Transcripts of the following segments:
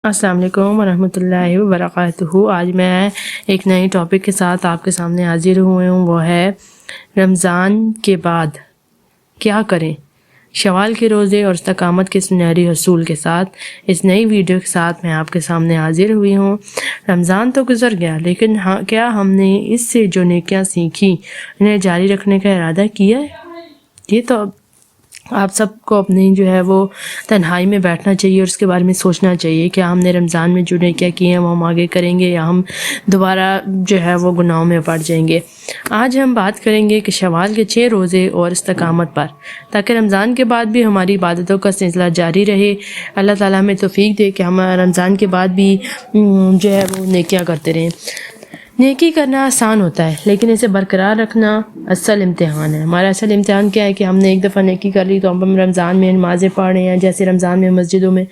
السلام علیکم ورحمۃ اللہ وبرکاتہ۔ آج میں ایک نئی ٹاپک کے ساتھ آپ کے سامنے حاضر ہوئے ہوں، وہ ہے رمضان کے بعد کیا کریں۔ شوال کے روزے اور استقامت کے سنہری اصول کے ساتھ اس نئی ویڈیو کے ساتھ میں آپ کے سامنے حاضر ہوئی ہوں۔ رمضان تو گزر گیا، لیکن کیا ہم نے اس سے جو نیکیاں سیکھی انہیں جاری رکھنے کا ارادہ کیا ہے؟ یہ تو آپ سب کو اپنی جو ہے وہ تنہائی میں بیٹھنا چاہیے اور اس کے بارے میں سوچنا چاہیے کہ ہم نے رمضان میں جو نیکیاں کی ہیں وہ ہم آگے کریں گے یا ہم دوبارہ جو ہے وہ گناہوں میں پڑ جائیں گے۔ آج ہم بات کریں گے کہ شوال کے 6 روزے اور استقامت پر، تاکہ رمضان کے بعد بھی ہماری عبادتوں کا سلسلہ جاری رہے۔ اللہ تعالیٰ ہمیں توفیق دے کہ ہم رمضان کے بعد بھی جو ہے وہ نیکیاں کرتے رہیں۔ نیکی کرنا آسان ہوتا ہے، لیکن اسے برقرار رکھنا اصل امتحان ہے۔ ہمارا اصل امتحان کیا ہے کہ ہم نے ایک دفعہ نیکی کر لی تو ہم رمضان میں نمازیں پڑھ رہے ہیں، جیسے رمضان میں مسجدوں میں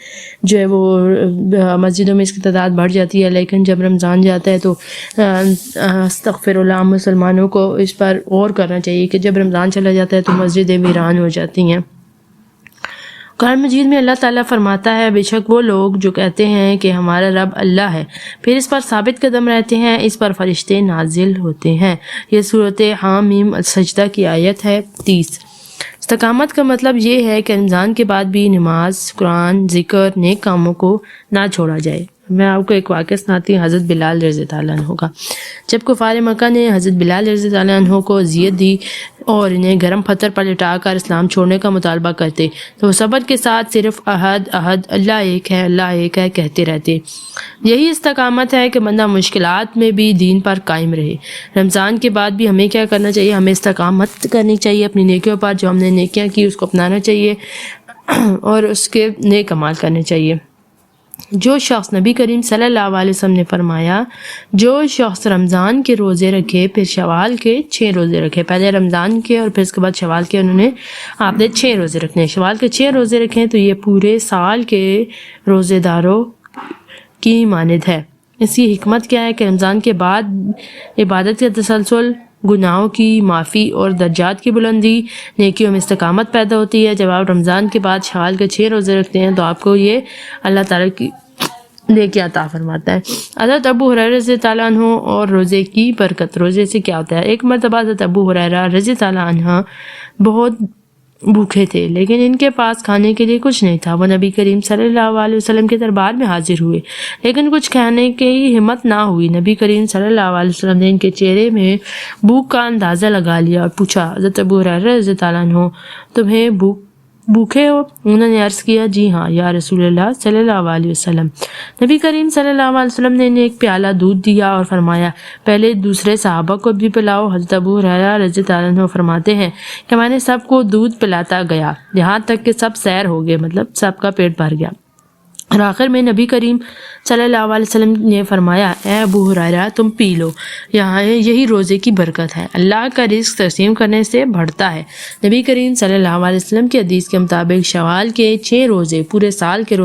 جو ہے وہ مسجدوں میں اس کی تعداد بڑھ جاتی ہے، لیکن جب رمضان جاتا ہے تو استغفر اللہ، مسلمانوں کو اس پر غور کرنا چاہیے کہ جب رمضان چلا جاتا ہے تو مسجدیں ویران ہو جاتی ہیں۔ قرآن مجید میں اللہ تعالیٰ فرماتا ہے، بے شک وہ لوگ جو کہتے ہیں کہ ہمارا رب اللہ ہے، پھر اس پر ثابت قدم رہتے ہیں، اس پر فرشتے نازل ہوتے ہیں۔ یہ صورت حامیم السجدہ کی آیت ہے 30۔ استقامت کا مطلب یہ ہے کہ رمضان کے بعد بھی نماز، قرآن، ذکر، نیک کاموں کو نہ چھوڑا جائے۔ میں آپ کو ایک واقعہ سناتی ہوں حضرت بلال رضی اللہ عنہ کا۔ جب کفار مکہ نے حضرت بلال رضی اللہ عنہ کو اذیت دی اور انہیں گرم پتھر پر لٹا کر اسلام چھوڑنے کا مطالبہ کرتے تو وہ صبر کے ساتھ صرف احد احد، اللہ ایک ہے، اللہ ایک ہے کہتے رہتے۔ یہی استقامت ہے کہ بندہ مشکلات میں بھی دین پر قائم رہے۔ رمضان کے بعد بھی ہمیں کیا کرنا چاہیے؟ ہمیں استقامت کرنی چاہیے اپنی نیکیوں پر، جو ہم نے نیکیاں کی اس کو اپنانا چاہیے اور اس کے نیک اعمال کرنے چاہیے۔ جو شخص، نبی کریم صلی اللہ علیہ وسلم نے فرمایا، جو شخص رمضان کے روزے رکھے پھر شوال کے 6 روزے رکھے، پہلے رمضان کے اور پھر اس کے بعد شوال کے آپ نے 6 روزے رکھنے، شوال کے 6 روزے رکھیں تو یہ پورے سال کے روزے داروں کی مانند ہے۔ اس کی حکمت کیا ہے کہ رمضان کے بعد عبادت کا تسلسل، گناہوں کی معافی اور درجات کی بلندی، نیکیوں میں استقامت پیدا ہوتی ہے۔ جب آپ رمضان کے بعد شوال کے 6 روزے رکھتے ہیں تو آپ کو یہ اللہ تعالیٰ کی نیکی عطا فرماتا ہے۔ حضرت ابو ہریرہ رضی اللہ عنہ اور روزے کی برکت۔ روزے سے کیا ہوتا ہے؟ ایک مرتبہ حضرت ابو ہریرہ رضی اللہ عنہ بہت بھوکے تھے، لیکن ان کے پاس کھانے کے لیے کچھ نہیں تھا۔ وہ نبی کریم صلی اللہ علیہ وسلم کے دربار میں حاضر ہوئے، لیکن کچھ کھانے کی ہمت نہ ہوئی۔ نبی کریم صلی اللہ علیہ وسلم نے ان کے چہرے میں بھوک کا اندازہ لگا لیا اور پوچھا، حضرت ابو ہریرہ رضی اللہ عنہ تمہیں بھوکے ہو؟ انہوں نے عرض کیا، جی ہاں یا رسول اللہ صلی اللہ علیہ وسلم۔ نبی کریم صلی اللہ علیہ وسلم نے انہیں ایک پیالہ دودھ دیا اور فرمایا، پہلے دوسرے صحابہ کو بھی پلاؤ۔ حضرت ابو ہریرہ رضی اللہ عنہ فرماتے ہیں کہ میں نے سب کو دودھ پلاتا گیا یہاں تک کہ سب سیر ہو گئے، مطلب سب کا پیٹ بھر گیا، اور آخر میں نبی کریم صلی اللہ علیہ وسلم نے فرمایا، اے ابو ہریرہ تم پی لو، یہی روزے کی برکت ہے، اللہ کا رزق تقسیم کرنے سے بڑھتا ہے۔ نبی کریم صلی اللہ علیہ وسلم کی حدیث کے مطابق شوال کے 6 روزے پورے سال کے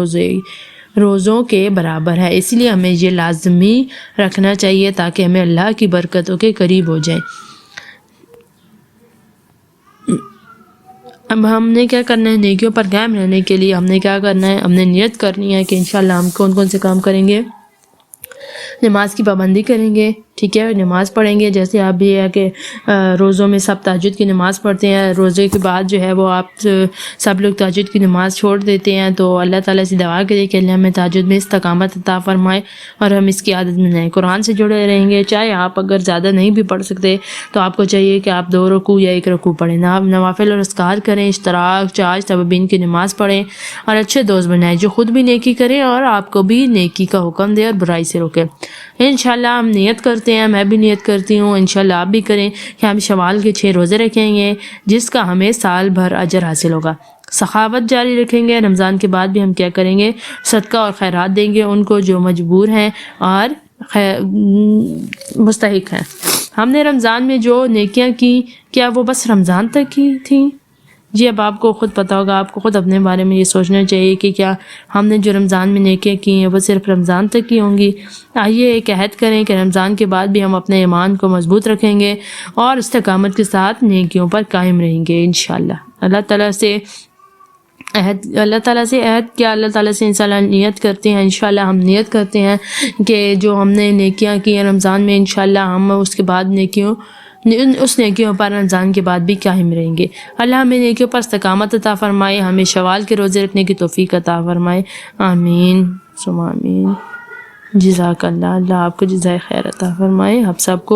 روزوں کے برابر ہے، اس لیے ہمیں یہ لازمی رکھنا چاہیے تاکہ ہمیں اللہ کی برکتوں کے قریب ہو جائیں۔ اب ہم نے کیا کرنا ہے؟ نیکیوں پر قائم رہنے کے لیے ہم نے کیا کرنا ہے؟ ہم نے نیت کرنی ہے کہ انشاءاللہ ہم کون کون سے کام کریں گے۔ نماز کی پابندی کریں گے، ٹھیک ہے، نماز پڑھیں گے۔ جیسے آپ بھی ہے کہ روزوں میں سب تہجد کی نماز پڑھتے ہیں، روزے کے بعد جو ہے وہ آپ سب لوگ تہجد کی نماز چھوڑ دیتے ہیں، تو اللہ تعالیٰ سے دعا کریں کہ اللہ ہمیں تہجد میں استقامت عطا فرمائے اور ہم اس کی عادت بنائیں۔ قرآن سے جڑے رہیں گے، چاہے آپ اگر زیادہ نہیں بھی پڑھ سکتے تو آپ کو چاہیے کہ آپ 2 رکوع یا 1 رکوع پڑھیں، نوافل اور اذکار کریں، اشتراک، چارج، تبابین کی نماز پڑھیں اور اچھے دوست بنائیں جو خود بھی نیکی کریں اور آپ کو بھی نیکی کا حکم دے اور برائی سے روکے۔ انشاءاللہ ہم نیت کرتے ہیں، میں بھی نیت کرتی ہوں، انشاءاللہ آپ بھی کریں کہ ہم شوال کے 6 روزے رکھیں گے جس کا ہمیں سال بھر اجر حاصل ہوگا۔ سخاوت جاری رکھیں گے۔ رمضان کے بعد بھی ہم کیا کریں گے؟ صدقہ اور خیرات دیں گے ان کو جو مجبور ہیں اور مستحق ہیں۔ ہم نے رمضان میں جو نیکیاں کی کیا وہ بس رمضان تک کی تھیں؟ جی اب آپ کو خود پتہ ہوگا، آپ کو خود اپنے بارے میں یہ سوچنا چاہیے کہ کیا ہم نے جو رمضان میں نیکیاں کی ہیں وہ صرف رمضان تک کی ہوں گی؟ آئیے ایک عہد کریں کہ رمضان کے بعد بھی ہم اپنے ایمان کو مضبوط رکھیں گے اور استقامت کے ساتھ نیکیوں پر قائم رہیں گے انشاءاللہ۔ اللہ تعالیٰ سے عہد اللہ تعالیٰ سے عہد کیا، اللہ تعالیٰ سے انشاءاللہ نیت کرتے ہیں، انشاءاللہ ہم نیت کرتے ہیں کہ جو ہم نے نیکیاں کی ہیں رمضان میں، انشاءاللہ ہم اس کے بعد اس نیکیوں پر رمضان کے بعد بھی قائم رہیں گے۔ اللہ ہمیں نیکیوں پر استقامت عطا فرمائے، ہمیں شوال کے روزے رکھنے کی توفیق عطا فرمائے، آمین ثم آمین۔ جزاک اللہ، اللہ آپ کو جزائے خیر عطا فرمائے، آپ سب کو